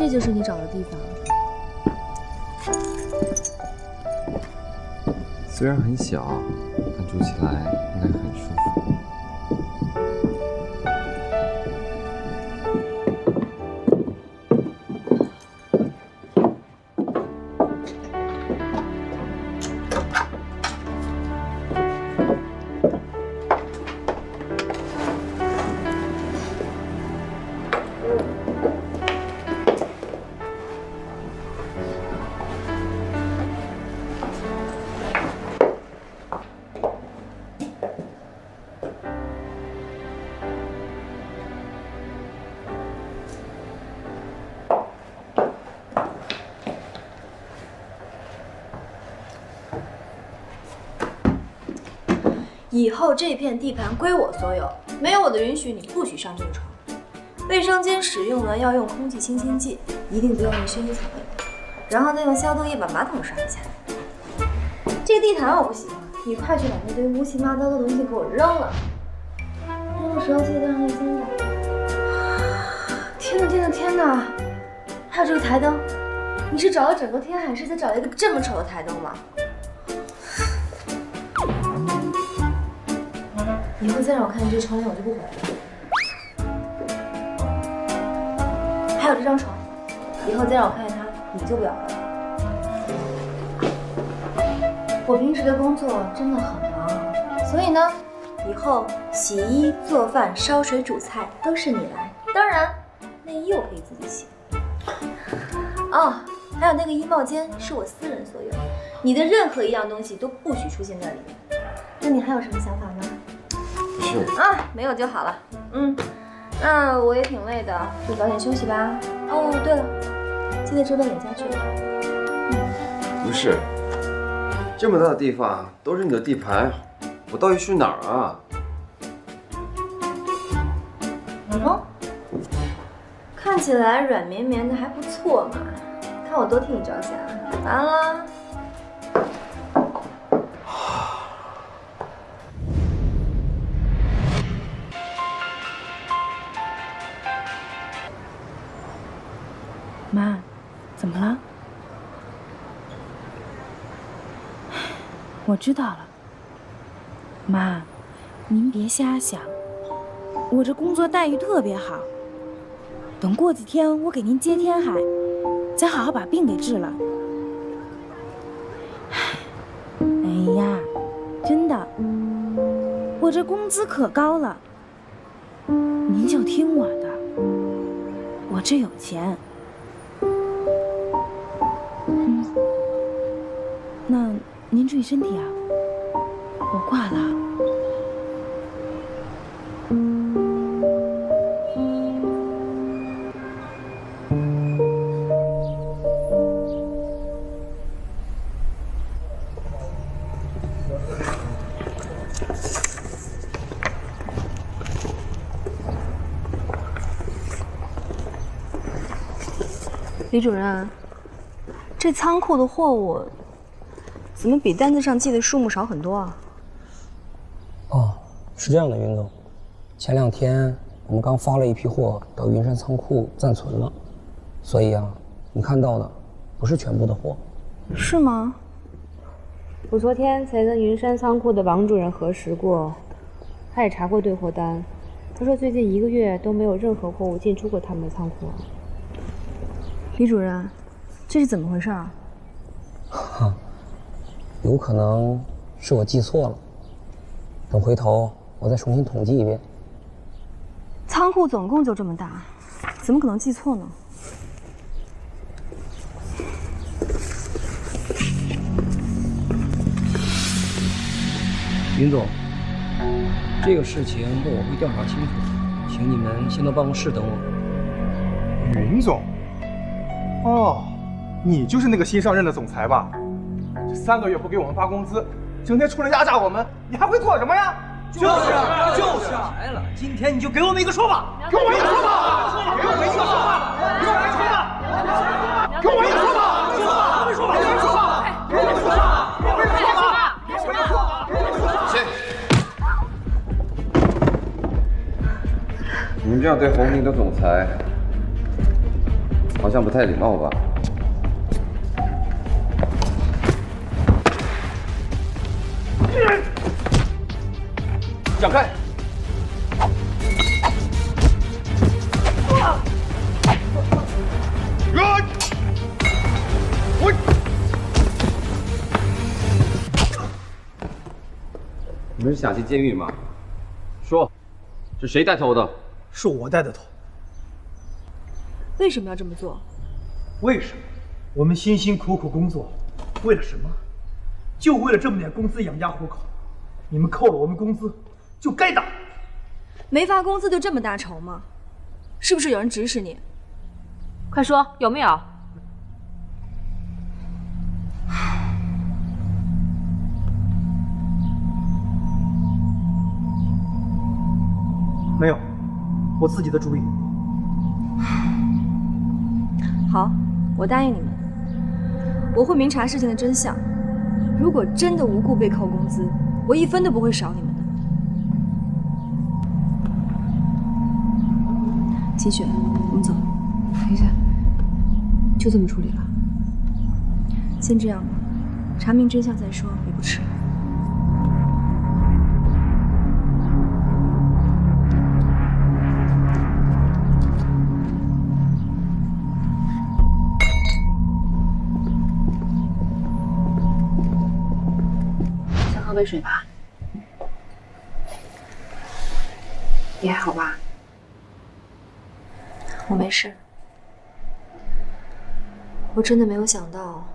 这就是你找的地方。虽然很小，但住起来应该很舒服。以后这片地盘归我所有，没有我的允许，你不许上这个床。卫生间使用呢要用空气清新剂，一定不要用薰衣草味，然后再用消毒液把马桶刷一下。这个地毯我不喜欢，你快去把那堆乌七八糟的东西给我扔了。扔的时候记得带上卫生纸。天哪天哪天哪！还有这个台灯，你是找了整个天海市才找了一个这么丑的台灯吗？以后再让我看见这窗帘，我就不回来了。还有这张床，以后再让我看见它，你就不要回来了。我平时的工作真的很忙，所以呢，以后洗衣、做饭、烧水、煮菜都是你来。当然，内衣我可以自己洗。哦，还有那个衣帽间是我私人所有，你的任何一样东西都不许出现在里面。那你还有什么想法吗？啊，没有就好了。那我也挺累的，就早点休息吧。哦，对了，记得这边脸颊去。不是，这么大的地方都是你的地盘，我到底去哪儿啊？看起来软绵绵的还不错嘛，看我多替你着想。完了。妈，怎么了？我知道了。妈，您别瞎想，我这工作待遇特别好。等过几天我给您接天海，咱好好把病给治了。哎呀，真的，我这工资可高了。您就听我的，我这有钱。那您注意身体啊，我挂了。李主任，这仓库的货物怎么比单子上记的数目少很多啊？哦，是这样的，云总，前2天我们刚发了一批货到云山仓库暂存了，所以啊，你看到的不是全部的货。是吗？我昨天才跟云山仓库的王主任核实过，他也查过对货单，他说最近1个月都没有任何货物进出过他们的仓库。李主任，这是怎么回事啊？有可能是我记错了，等回头我再重新统计一遍。仓库总共就这么大，怎么可能记错呢？云总，这个事情我会调查清楚，请你们先到办公室等我。云总，哦，你就是那个新上任的总裁吧？这3个月不给我们发工资，整天出来压榨我们，你还会做什么呀？就是来了，今天你就给我们一个说法，给我一个说法，给我一个说法，给我一个说法，给我一个说法，给我一个说法，给我一个说法，给我一个说法，给我一个说法。谁？你们这样对红泥的总裁，好好像不太礼貌吧？让开！你们是想进监狱吗？说，是谁带头的？是我带的头。为什么要这么做？为什么？我们辛辛苦苦工作，为了什么？就为了这么点工资养家糊口。你们扣了我们工资，就该打。没发工资就这么大仇吗？是不是有人指使你？快说有没有？没有，我自己的主意。好，我答应你们，我会明查事情的真相。如果真的无故被扣工资，我一分都不会少你们的。秦雪，我们走。等一下，就这么处理了？先这样吧，查明真相再说，也不迟。先喝杯水吧。你还好吧？我没事。我真的没有想到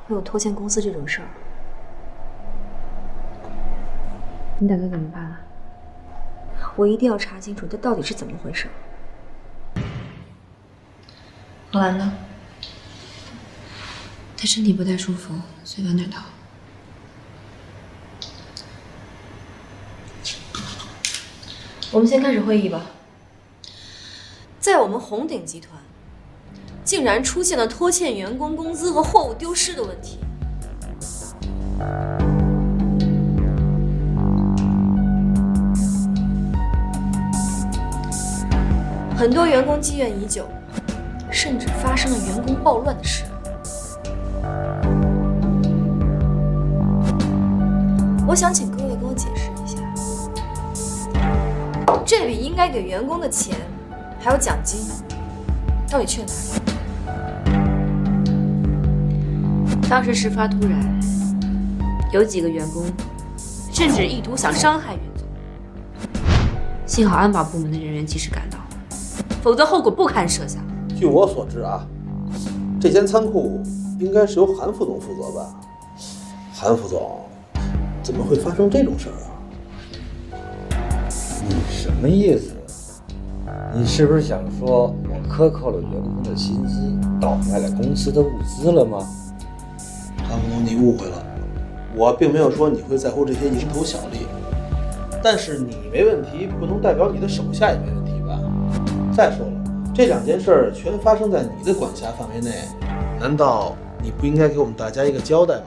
会有拖欠公司这种事儿。你打算怎么办啊？我一定要查清楚这到底是怎么回事。何兰呢？他身体不太舒服，所以晚点到。我们先开始会议吧。在我们红鼎集团，竟然出现了拖欠员工工资和货物丢失的问题。很多员工积怨已久，甚至发生了员工暴乱的事。我想请各位给我解释一下，这笔应该给员工的钱，还有奖金，到底去了哪里？当时事发突然，有几个员工甚至意图想伤害袁总，幸好安保部门的人员及时赶到，否则后果不堪设想。据我所知啊，这间仓库应该是由韩副总负责吧？韩副总怎么会发生这种事儿啊？你什么意思？你是不是想说我克扣了员工的薪资，倒卖了公司的物资了吗？韩副总，你误会了，我并没有说你会在乎这些蝇头小利，但是你没问题，不能代表你的手下也没问题吧？再说了，这两件事儿全发生在你的管辖范围内，难道你不应该给我们大家一个交代吗？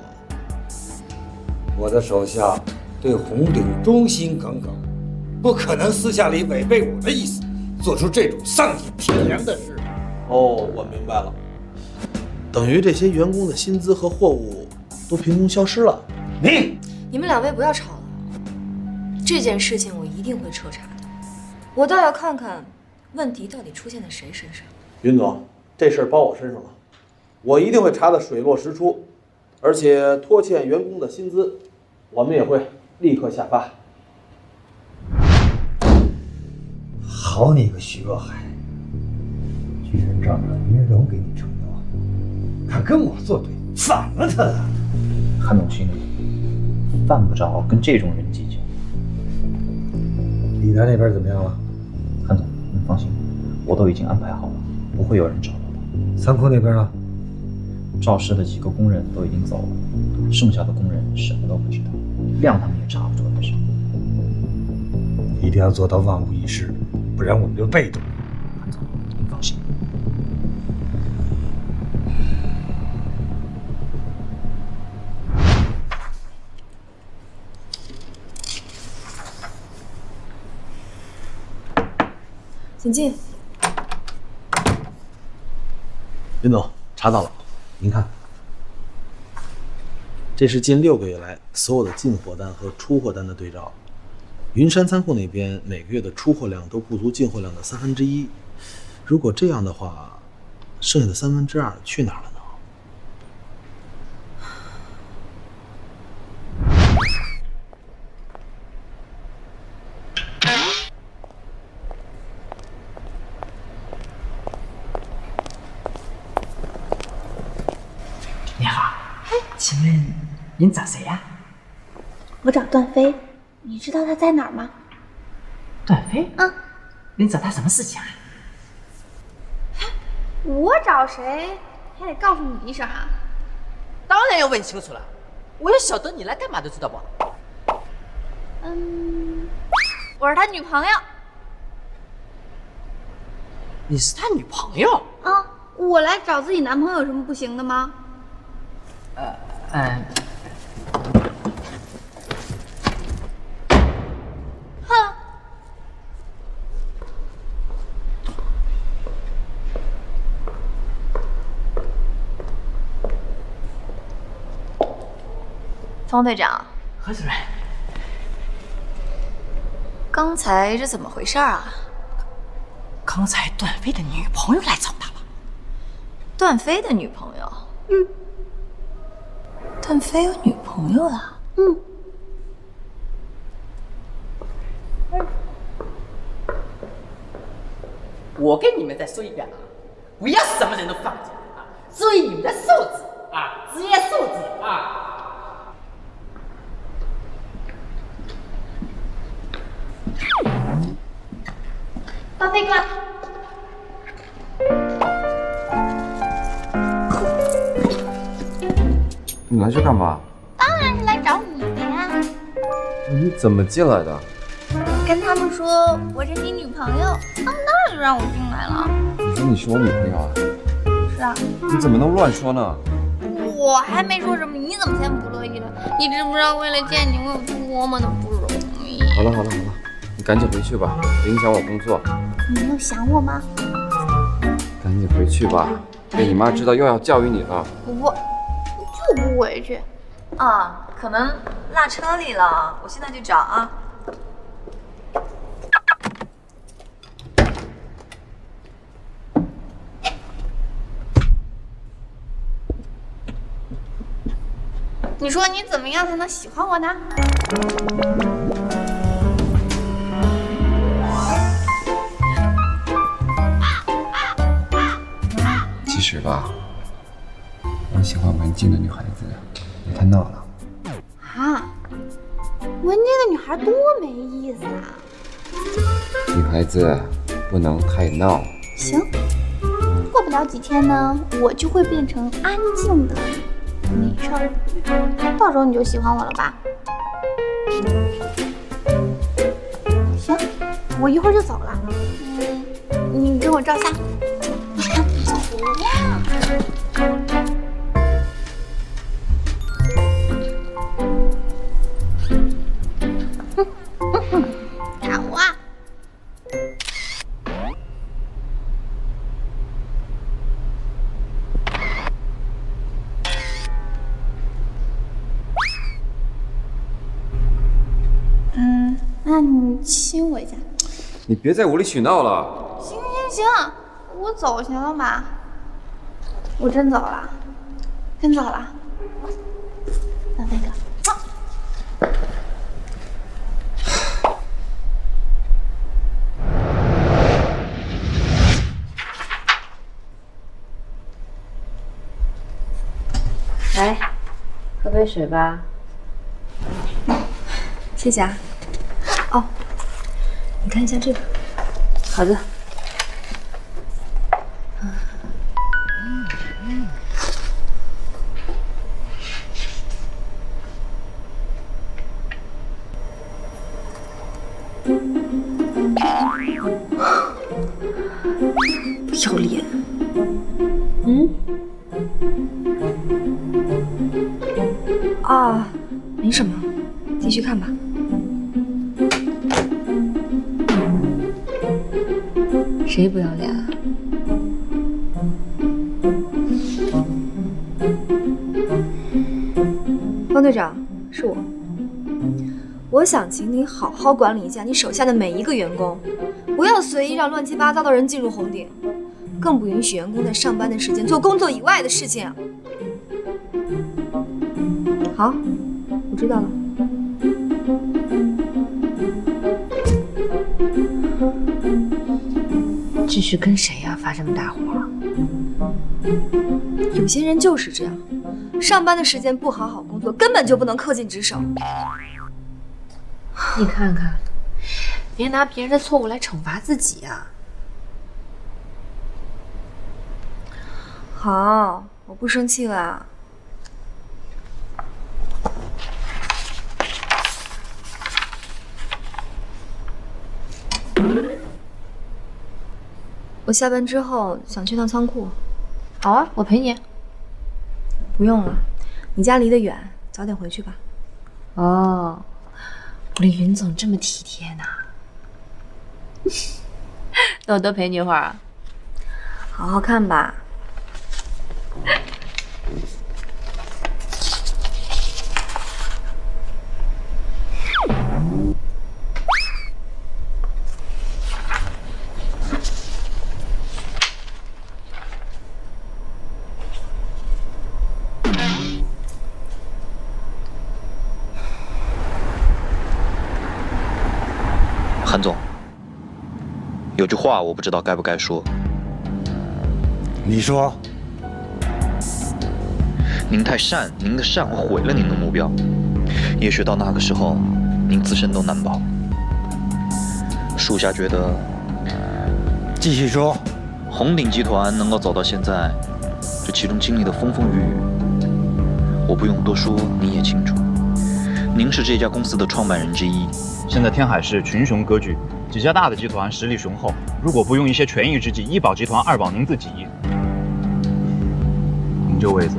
我的手下对红鼎忠心耿耿，不可能私下里违背我的意思，做出这种丧尽天良的事。哦，我明白了，等于这些员工的薪资和货物都凭空消失了。你们两位不要吵了，这件事情我一定会彻查的。我倒要看看问题到底出现在谁身上。云总，这事儿包我身上了，我一定会查得水落石出，而且拖欠员工的薪资，我们也会立刻下发。好你个徐若海，居然仗着云柔给你撑腰，敢跟我作对，反了他了！韩总心里犯不着跟这种人计较。李楠那边怎么样了？韩总，您放心，我都已经安排好了，不会有人找到他。仓库那边呢？肇事的几个工人都已经走了，剩下的工人什么都不知道，谅他们也查不出来什么。一定要做到万无一失，不然我们就被动。韩总，您放心。请进。林总查到了，您看，这是近6个月来所有的进货单和出货单的对照。云山仓库那边每个月的出货量都不足进货量的1/3，如果这样的话，剩下的2/3去哪儿了呢？你好，请问您找谁呀？我找段飞，你知道他在哪儿吗？段飞？嗯。您找他什么事情啊？我找谁还得告诉你一声啊？当然要问清楚了，我要晓得你来干嘛的，知道不？我是他女朋友。你是他女朋友？啊，我来找自己男朋友有什么不行的吗？哼！方队长，何主任，刚才是怎么回事啊？刚才段飞的女朋友来找他了。段飞的女朋友？段飞有女朋友了？我跟你们再说一遍啊，不要什么人都放进来啊，注意你们的素质啊，职业素质啊。段飞哥，你来这干嘛？当然是来找你的呀。你怎么进来的？跟他们说我是你女朋友，他们当然就让我进来了。你说你是我女朋友啊？是啊。你怎么能乱说呢？我还没说什么，你怎么先不乐意了？你知不知道为了见你我有多么的不容易？好了，你赶紧回去吧，别影响我工作。你有想我吗？赶紧回去吧，被你妈知道又要教育你了。我就不回去。啊，可能落车里了，我现在去找啊。你说你怎么样才能喜欢我呢？其实吧，我喜欢文静的女孩子，别太闹了。啊，文静的女孩多没意思啊！女孩子不能太闹。行，过不了几天呢，我就会变成安静的没事儿，到时候你就喜欢我了吧？行，我一会儿就走了。你给我照相。看我啊！那你亲我一下。你别再无理取闹了。行，我走行了吧？我真走了，真走了。段飞哥，来，喝杯水吧。谢谢啊。哦，你看一下这个。好的。不要脸。啊，没什么，继续看吧。方队长，是我。我想请你好好管理一下你手下的每一个员工，不要随意让乱七八糟的人进入红顶，更不允许员工在上班的时间做工作以外的事情。好，我知道了。这是跟谁呀发这么大火？有些人就是这样，上班的时间不好好工作，根本就不能恪尽职守。你看看，别拿别人的错误来惩罚自己啊！好，我不生气了。我下班之后想去趟仓库。好啊，我陪你。不用了，你家离得远，早点回去吧。哦，我的云总这么体贴呢。那我多陪你一会儿啊。好好看吧。韩总，有句话我不知道该不该说。你说。您太善，您的善会毁了您的目标。也许到那个时候，您自身都难保。属下觉得，继续说。红鼎集团能够走到现在，这其中经历的风风雨雨，我不用多说，你也清楚。您是这家公司的创办人之一。现在天海市群雄割据，几家大的集团实力雄厚，如果不用一些权宜之计，一保集团，二保您自己，您这位子，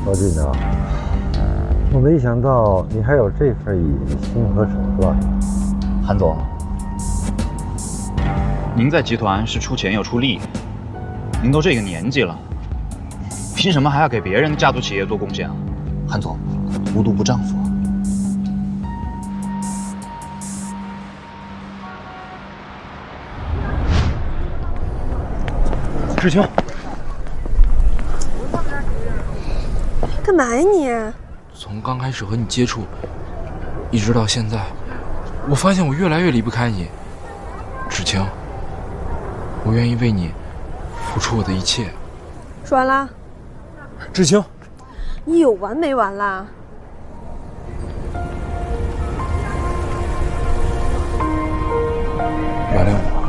高队长，我没想到你还有这份野心和手段。韩总，您在集团是出钱又出力，您都这个年纪了，凭什么还要给别人的家族企业做贡献啊？韩总，无毒不丈夫。志清，干嘛呀你？从刚开始和你接触，一直到现在，我发现我越来越离不开你。芷晴，我愿意为你付出我的一切。说完啦？芷晴，你有完没完啦？原谅我。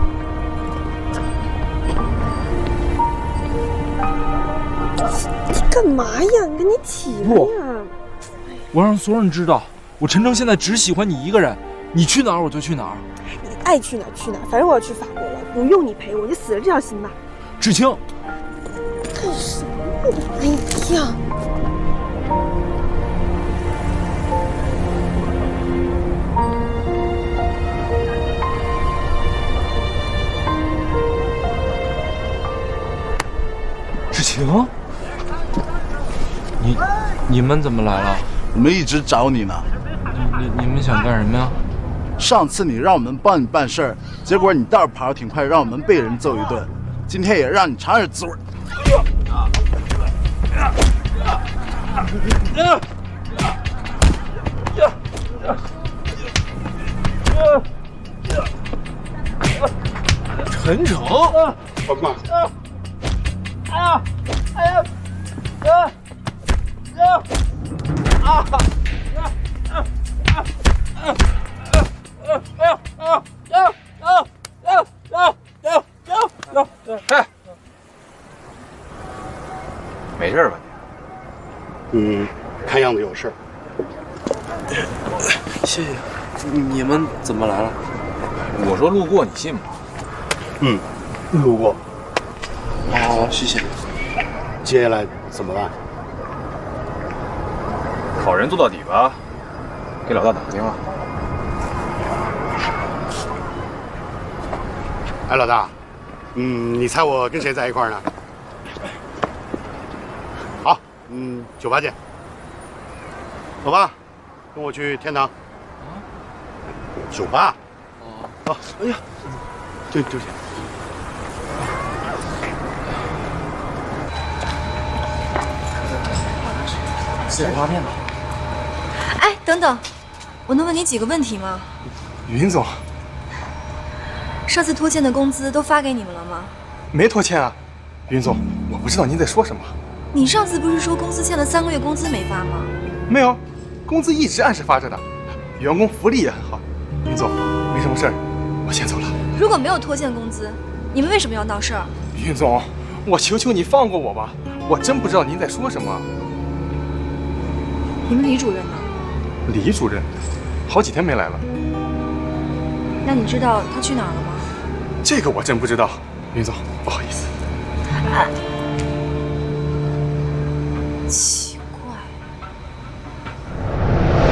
干嘛呀？你跟你起来呀！我让所有人知道，我陈诚现在只喜欢你一个人，你去哪儿我就去哪儿。你爱去哪儿去哪儿，反正我要去法国了，不用你陪我，你死了这条心吧。芷晴，干什么？哎呀！芷晴。你们怎么来了？我们一直找你呢。你们想干什么呀？上次你让我们帮你办事儿，结果你倒是跑得挺快，让我们被人揍一顿。今天也让你尝尝滋味。陈诚，帮忙！没事吧你？看样子有事。谢谢。你们怎么来了？我说路过，你信吗？路过。好，谢谢。接下来怎么办？好人做到底吧。给老大打个电话。哎，老大，你猜我跟谁在一块儿呢？好，酒吧见。走吧，跟我去天堂。酒吧。哦。哎呀，对不起。吃点拉面吧。哎，等等，我能问你几个问题吗？云总，上次拖欠的工资都发给你们了吗？没拖欠啊，云总，我不知道您在说什么。你上次不是说公司欠了3个月工资没发吗？没有，工资一直按时发着的，员工福利也很好。云总，没什么事儿，我先走了。如果没有拖欠工资，你们为什么要闹事儿？云总，我求求你放过我吧，我真不知道您在说什么。你们李主任呢？李主任，好几天没来了。那你知道他去哪儿了吗？这个我真不知道，云总，不好意思。